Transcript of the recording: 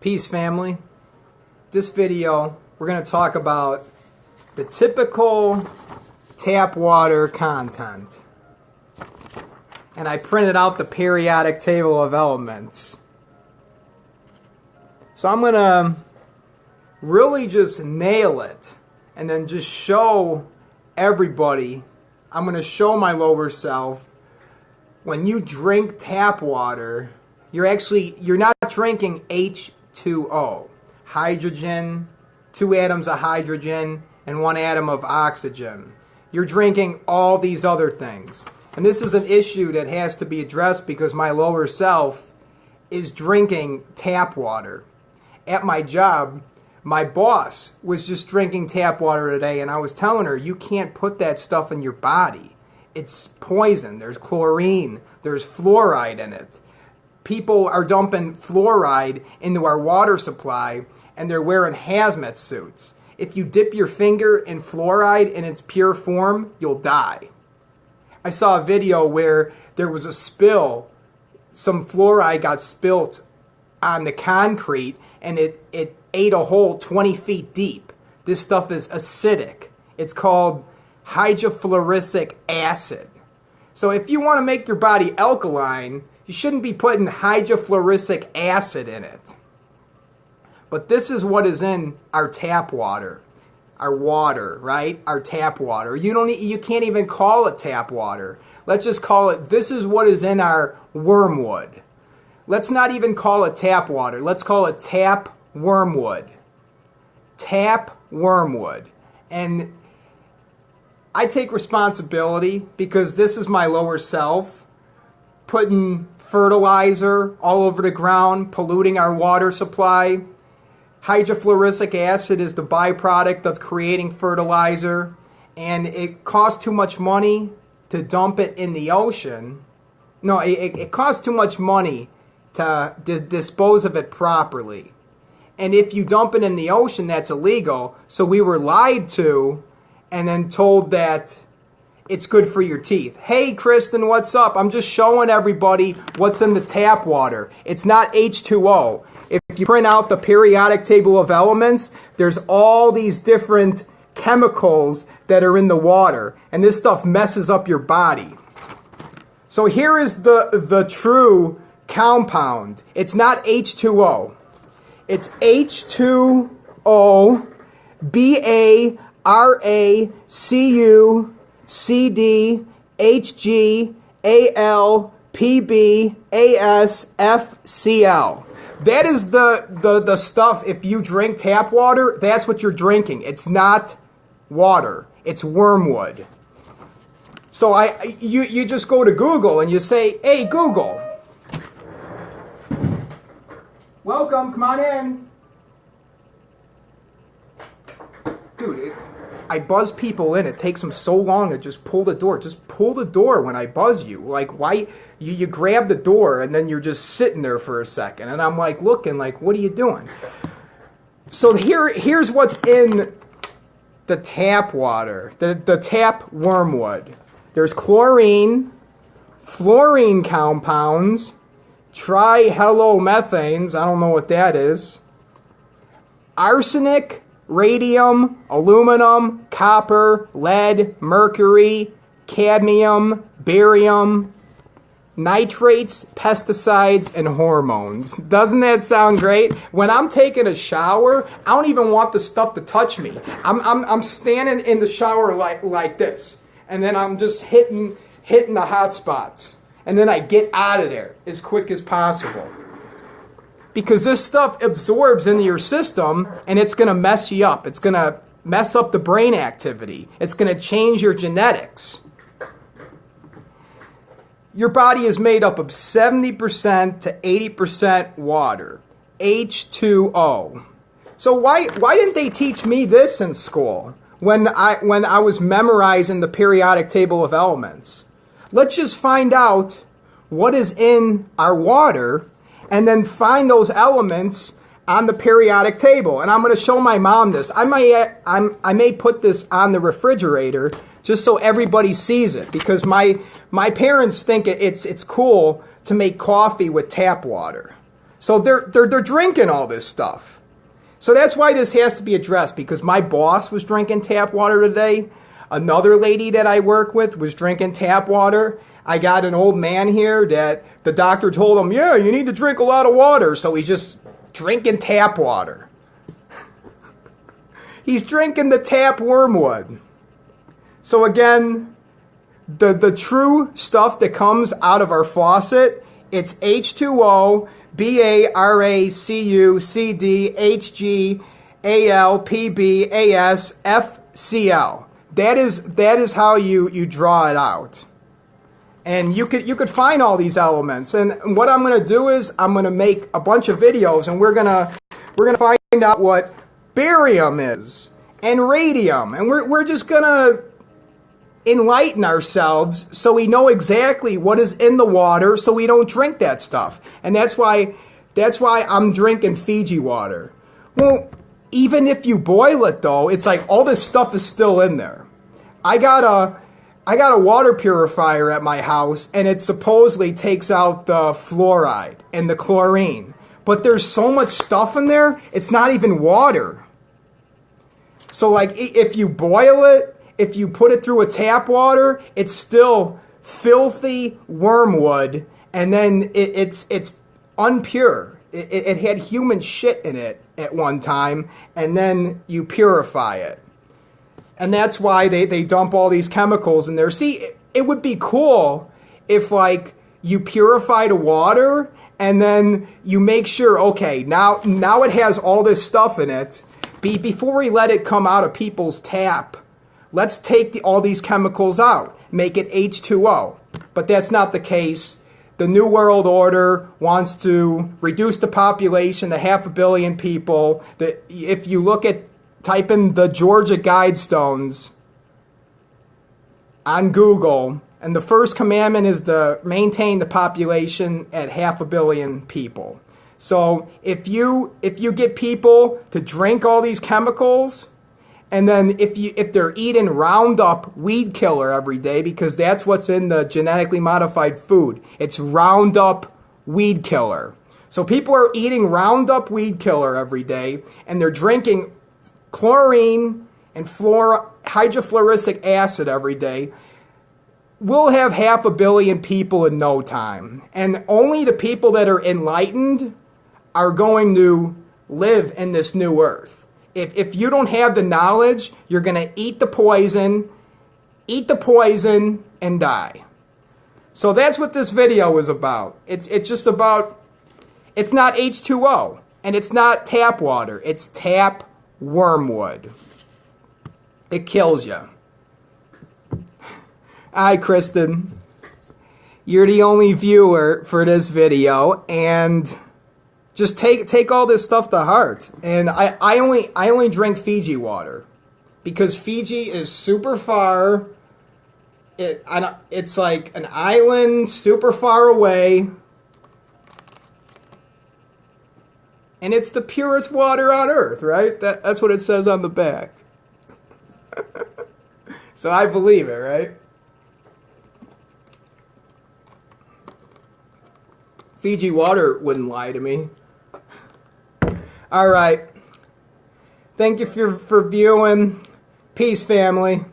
Peace, family. This video, we're going to talk about the typical tap water content. And I printed out the periodic table of elements. So I'm going to really just nail it and then just show everybody. I'm going to show my lower self, when you drink tap water, you're not drinking H2O, hydrogen, 2 atoms of hydrogen, and 1 atom of oxygen. You're drinking all these other things. And this is an issue that has to be addressed because my lower self is drinking tap water. At my job, my boss was just drinking tap water today, and I was telling her, you can't put that stuff in your body. It's poison. There's chlorine. There's fluoride in it. People are dumping fluoride into our water supply, and they're wearing hazmat suits. If you dip your finger in fluoride in its pure form, you'll die. I saw a video where there was a spill. Some fluoride got spilt on the concrete, and it ate a hole 20 feet deep. This stuff is acidic. It's called hydrofluoric acid. So if you want to make your body alkaline, you shouldn't be putting hydrofluoric acid in it. But this is what is in our tap water. Our water, right? Our tap water. You can't even call it tap water. Let's just call it, this is what is in our wormwood. Let's not even call it tap water. Let's call it tap wormwood. Tap wormwood. And I take responsibility because this is my lower self putting fertilizer all over the ground, polluting our water supply. Hydrofluoric acid is the byproduct of creating fertilizer, and it costs too much money to dump it in the ocean. No, it costs too much money to dispose of it properly. And if you dump it in the ocean, that's illegal. So we were lied to and then told that it's good for your teeth. Hey, Kristen, what's up? I'm just showing everybody what's in the tap water. It's not H2O. If you print out the periodic table of elements, there's all these different chemicals that are in the water, and this stuff messes up your body. So here is the true compound. It's not H2O. It's H2O, BARACU, CD, HG, AL, PB, AS, FCl. That is the stuff. If you drink tap water, that's what you're drinking. It's not water. It's wormwood. So you just go to Google and you say, hey, Google, welcome, come on in. Dude, I buzz people in. It takes them so long to just pull the door. Just pull the door when I buzz you. Like, why? You grab the door and then you're just sitting there for a second. And I'm like looking like, what are you doing? So here's what's in the tap water, the tap wormwood. There's chlorine, fluorine compounds, trihalomethanes, I don't know what that is, arsenic, radium, aluminum, copper, lead, mercury, cadmium, barium, nitrates, pesticides, and hormones. Doesn't that sound great? When I'm taking a shower, I don't even want the stuff to touch me. I'm standing in the shower like this, and then I'm just hitting the hot spots, and then I get out of there as quick as possible. Because this stuff absorbs into your system, and it's going to mess you up. It's going to mess up the brain activity. It's going to change your genetics. Your body is made up of 70% to 80% water, H2O. So why didn't they teach me this in school when I was memorizing the periodic table of elements? Let's just find out what is in our water and then find those elements on the periodic table. And I'm going to show my mom this. I may put this on the refrigerator just so everybody sees it, because my parents think it's cool to make coffee with tap water. So they're drinking all this stuff. So that's why this has to be addressed, because my boss was drinking tap water today. Another lady that I work with was drinking tap water. I got an old man here that the doctor told him, yeah, you need to drink a lot of water. So he's just drinking tap water. He's drinking the tap wormwood. So again, the true stuff that comes out of our faucet, it's H2O, BARACU, CDHGALPBASFCl. That is how you draw it out. And you could find all these elements. And what I'm going to do is I'm going to make a bunch of videos, and we're going to find out what barium is and radium, and we're just going to enlighten ourselves so we know exactly what is in the water, so we don't drink that stuff. And that's why I'm drinking Fiji water. Well, even if you boil it though, it's like all this stuff is still in there. I got a water purifier at my house, and it supposedly takes out the fluoride and the chlorine. But there's so much stuff in there, it's not even water. So like if you boil it, if you put it through a tap water, it's still filthy wormwood, and then it's unpure. It had human shit in it at one time, and then you purify it. And that's why they dump all these chemicals in there. See, it would be cool if like you purify the water, and then you make sure, okay, now it has all this stuff in it. Before we let it come out of people's tap, let's take all these chemicals out, make it H2O. But that's not the case. The New World Order wants to reduce the population to 500 million people. If you type in the Georgia Guidestones on Google, and the first commandment is to maintain the population at 500 million people. So if you get people to drink all these chemicals, and then if they're eating Roundup weed killer every day, because that's what's in the genetically modified food, it's Roundup weed killer. So people are eating Roundup weed killer every day, and they're drinking chlorine and hydrofluoric acid every day. We'll have 500 million people in no time. And only the people that are enlightened are going to live in this new earth. If you don't have the knowledge, you're going to eat the poison and die. So that's what this video is about. It's just about, it's not H2O, and it's not tap water. It's tap wormwood. It kills you. Hi, Kristen. You're the only viewer for this video, and just take all this stuff to heart. And I only drink Fiji water because Fiji is super far. It's like an island super far away, and it's the purest water on earth, right? That's what it says on the back. So I believe it, right? Fiji water wouldn't lie to me. All right. Thank you for viewing. Peace, family.